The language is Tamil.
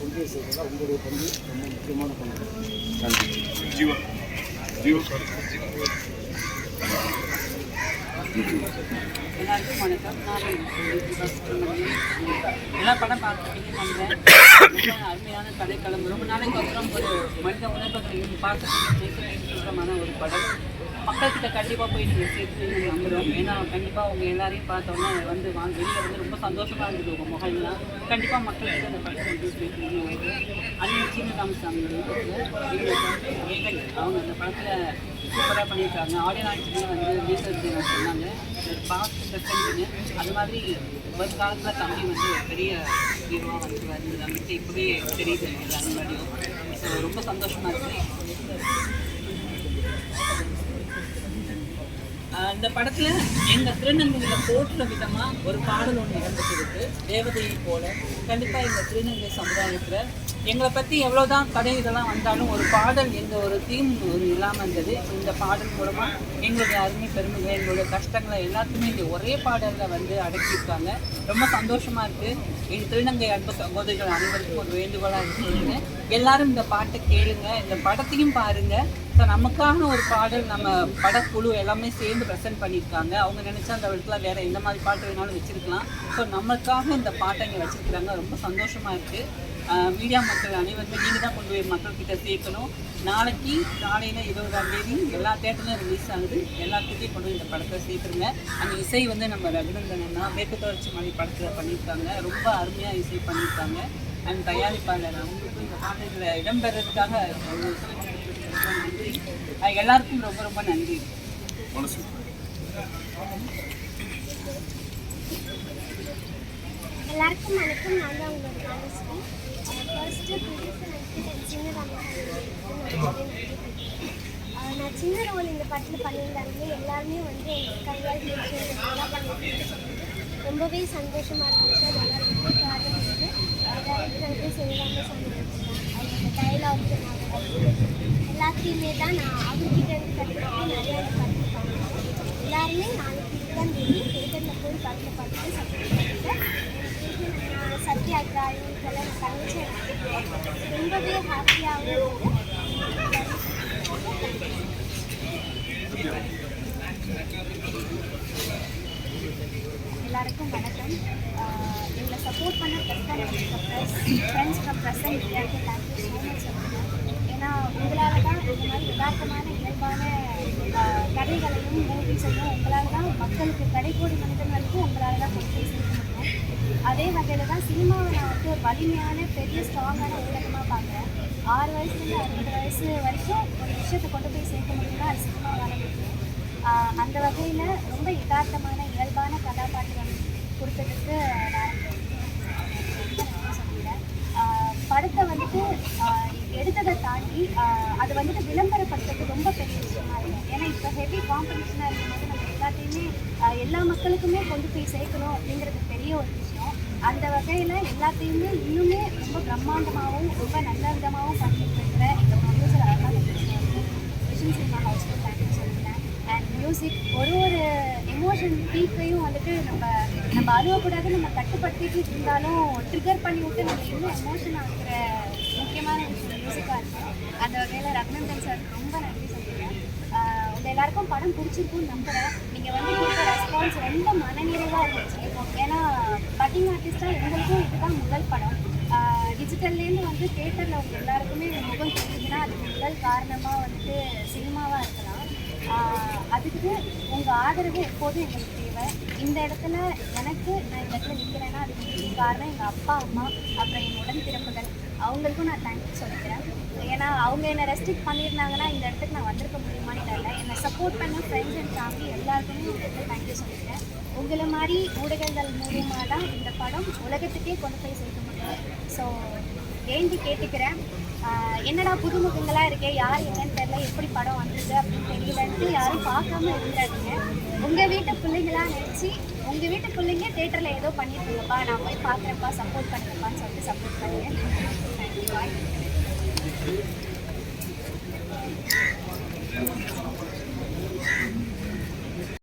கொண்டு சேர்க்கிறதா உங்களுடைய பங்கு ரொம்ப முக்கியமான பங்கு. நன்றி. எல்லாருக்கும் வணக்கம். நான் எல்லா படம் பார்த்துருக்கீங்கன்னு நம்புறேன். ரொம்ப அருமையான கதைக்களம். ரொம்ப நாளைக்கு அப்புறம் ஒரு மனித உணர்வுகளையும் பார்க்கக்கூடிய சுத்தமான ஒரு படம். மக்கள்கிட்ட கண்டிப்பாக போய் நீங்கள் சேர்த்துன்னு நம்புகிறோம். ஏன்னா கண்டிப்பாக அவங்க எல்லாரையும் பார்த்தோன்னா வந்து வெளியில் வந்து ரொம்ப சந்தோஷமாக இருந்தது உங்கள் முகம்லாம். கண்டிப்பாக மக்கள்கிட்ட அந்த படத்தை வந்து சேர்த்து அன்னைக்கு சின்ன ராமசாமி அவங்க அந்த படத்தில் சூப்பராக பண்ணியிருக்காங்க. ஆடியோ லான்ச்சில் வந்து வீட்டில் சொன்னாங்க பாஸ்ட் செகண்ட்னு. அது மாதிரி ஒரு காலத்தில் தம்பி வந்து பெரிய ஹீரோவாக வந்து வருது நம்பிக்கை இப்போவே தெரியுது எல்லாரும் முன்னாடியும். ஸோ ரொம்ப சந்தோஷமாக இருக்குது. இந்த படத்தில் எங்கள் திருநங்கையில் போற்றுற விதமாக ஒரு பாடல் ஒன்று இடம்பெற்றிருக்கு, தேவதையை போல. கண்டிப்பாக எங்கள் திருநங்கை சமுதாயத்தில் எங்களை பற்றி எவ்வளோதான் கதை இதெல்லாம் வந்தாலும் ஒரு பாடல் எங்கள் ஒரு தீம் ஒரு இல்லாமல் இருந்தது. இந்த பாடல் மூலமாக எங்களுடைய அருமை பெருமைகள் எங்களுடைய கஷ்டங்களை எல்லாத்துமே இந்த ஒரே பாடலில் வந்து அடக்கியிருக்காங்க. ரொம்ப சந்தோஷமாக இருக்குது. எங்கள் திருநங்கை அன்பு சகோதரிகள் அனைவருக்கும் ஒரு வேண்டுகோளாக இருக்குதுங்க, எல்லாரும் இந்த பாட்டை கேளுங்க, இந்த படத்தையும் பாருங்கள். ஸோ நமக்கான ஒரு பாடல் நம்ம படக்குழு எல்லாமே சேர்ந்து ப்ரெசென்ட் பண்ணியிருக்காங்க. அவங்க நினச்சா அந்த இடத்துல வேறு எந்த மாதிரி பாட்டு வேணாலும் வச்சுருக்கலாம். ஸோ நமக்காக இந்த பாட்டை இங்கே வச்சுருக்குறாங்க. ரொம்ப சந்தோஷமாக இருக்குது. மீடியா மக்கள் அனைவருமே நீங்கள் தான் கொண்டு போய் மக்கள்கிட்ட சேர்க்கணும். நாளைக்கு காலையில் 20ஆம் தேதி எல்லா தேட்டர்லையும் ரிலீஸ் ஆகுது. எல்லாத்துக்கிட்டையும் கொண்டு போய் இந்த படத்தை சேர்த்துருங்க. அந்த இசை வந்து நம்ம ரகுநந்தனா மேற்கு தொடர்ச்சி மலை படத்தில் பண்ணியிருக்காங்க. ரொம்ப அருமையாக இசை பண்ணியிருக்காங்க. அண்ட் தயாரிப்பாளர் அவங்களுக்கும் இந்த பாடல்களை இடம்பெறதுக்காக நன்றி. எல்லாருக்கும் ரொம்ப ரொம்ப நன்றி. எல்லாருக்கும் வணக்கம். நான் தான் உங்களோட காலேஜ் ஃபர்ஸ்ட்டு சின்ன நான் சின்ன ரோல் இந்த படத்தில் பண்ணியிருந்தாங்க. எல்லாருமே வந்து கையால் நல்லா பண்ணிட்டு ரொம்பவே சந்தோஷமாக இருந்துச்சு. அது எல்லாருக்கும் காரணம் வந்து டேரக்டருக்கு செய்வாங்க சந்தோஷம். அவங்களோட டைலாக் எல்லாத்தையுமே தான் நான் அவர்கிட்ட இருந்து கற்றுக்கிட்டு நிறையா கற்றுப்பாங்க. எல்லாருமே நாளைக்கு தான் தேட்டரில் போய் படத்தை பார்த்துட்டு சப்போர்ட் சத்யாக்கா இவங்கெல்லாம் தங்கச்சி ரொம்பவே ஹாப்பியாகவும் எல்லாருக்கும் வணக்கம். எங்களை சப்போர்ட் பண்ண ஃப்ரெண்ட்ஸ் ஃப்ரம் ப்ரெசன்ட் எல்லாருக்கும் தேங்க்யூ ஸோ மச் சொல்லுங்கள். ஏன்னா உங்களால் தான் இந்த மாதிரி யதார்த்தமான இயல்பான கதைகளையும் மூவிஸையும் உங்களால் தான் மக்களுக்கு கடைக்கோடி மனிதர்களுக்கும் உங்களால் தான் கொண்டு போய் சேர்க்க முடியும். அதே வகையில் தான் சினிமாவை நான் வந்து வலிமையான பெரிய ஸ்ட்ராங்கான ஊடகமாக பார்க்குறேன். 6 வயசுலேருந்து 60 வயசு வரைக்கும் ஒரு விஷயத்தை கொண்டு போய் சேர்க்க முடியும்னா அது சினிமாவால் முடியும். அந்த வகையில் ரொம்ப யதார்த்தமான இயல்பான கதாபாத்திரம் கொடுத்ததுக்கு நான் சொல்லிக்கிறேன். படத்தை வந்துட்டு எடுத்ததை தாண்டி அது வந்துட்டு விளம்பரப்படுத்துறது ரொம்ப பெரிய விஷயமா இருக்கும். ஏன்னா இப்போ ஹெவி காம்படிஷனாக இருக்கும்போது நம்ம எல்லாத்தையுமே எல்லா மக்களுக்குமே கொண்டு போய் சேர்க்கணும் அப்படிங்கிறது பெரிய ஒரு விஷயம். அந்த வகையில் எல்லாத்தையுமே இன்னுமே ரொம்ப பிரம்மாண்டமாகவும் ரொம்ப நல்ல விதமாகவும் பண்ணிட்டு இருக்கிற எங்கள் ப்ரொடியூசர் அழகாக விஷன் சினிமா ஹவுஸ்க்கு தேங்க்யூ சொல்லிக்கிறேன். அண்ட் மியூசிக் ஒரு எமோஷன் பீக்கையும் வந்துட்டு நம்ம அழுவக்கூடாது, நம்ம கட்டுப்படுத்திட்டு இருந்தாலும் ட்ரிகர் பண்ணி விட்டு நம்ம இன்னும் எமோஷன் ஆகிற முக்கியமான விஷயம் மியூசிக்காக இருக்கும். அந்த வகையில் ரகுநந்தன் சார் ரொம்ப நன்றி சொல்லிக்கிறேன். உங்கள் எல்லாருக்கும் படம் பிடிச்சிருக்குன்னு நம்புகிறேன். நீங்கள் வந்து கொடுத்த ரெஸ்பான்ஸ் ரொம்ப மனநிறைவாக இருந்துச்சு. ஏன்னா பட்டிங் ஆர்டிஸ்ட்டாக எங்களுக்கும் இதுதான் முதல் படம். டிஜிட்டல்லேருந்து வந்து தேட்டரில் உங்கள் எல்லாருக்குமே முகம் தெரியுதுன்னா அதுக்கு முதல் காரணமாக வந்துட்டு சினிமாவாக இருக்கலாம். அதுக்கு உங்கள் ஆதரவு எப்போதும் எங்களுக்கு தேவை. இந்த இடத்துல நான் இந்த இடத்துல நிற்கிறேன்னா அதுக்கு காரணம் எங்கள் அப்பா அம்மா அப்புறம் என் உடன்பிறப்புகள், அவங்களுக்கும் நான் தேங்க்யூ சொல்லிக்கிறேன். ஏன்னா அவங்க என்னை ரெஸ்ட்ரிக்ட் பண்ணியிருந்தாங்கன்னா இந்த இடத்துக்கு நான் வந்திருக்க முடியுமான்னு தெரியல. என்னை சப்போர்ட் பண்ண ஃப்ரெண்ட்ஸ் அண்ட் ஃபேமிலி எல்லாருக்குமே இந்த இடத்துல தேங்க்யூ சொல்லிக்கிறேன். உங்களை மாதிரி ஊடகங்கள் மூலமாக தான் இந்த படம் உலகத்துக்கே கொண்டு போய் சேர்க்க முடியும். ஸோ வேண்டி கேட்டுக்கிறேன். என்னடா புதுமுகங்களாக இருக்கே, யார் என்னன்னு தெரியல, எப்படி படம் வந்தது அப்படின்னு தெரியலன்ட்டு யாரும் பார்க்காம இருந்தாதீங்க. உங்கள் வீட்டு பிள்ளைங்களாம் நினச்சி உங்கள் வீட்டு பிள்ளைங்க தேட்டரில் ஏதோ பண்ணியிருக்கீங்கப்பா, நான் போய் பார்க்குறேன்ப்பா, சப்போர்ட் பண்ணுங்கப்பான்னு சொல்லிட்டு சப்போர்ட் பண்ணுங்கள். தேங்க்யூ. பாய்.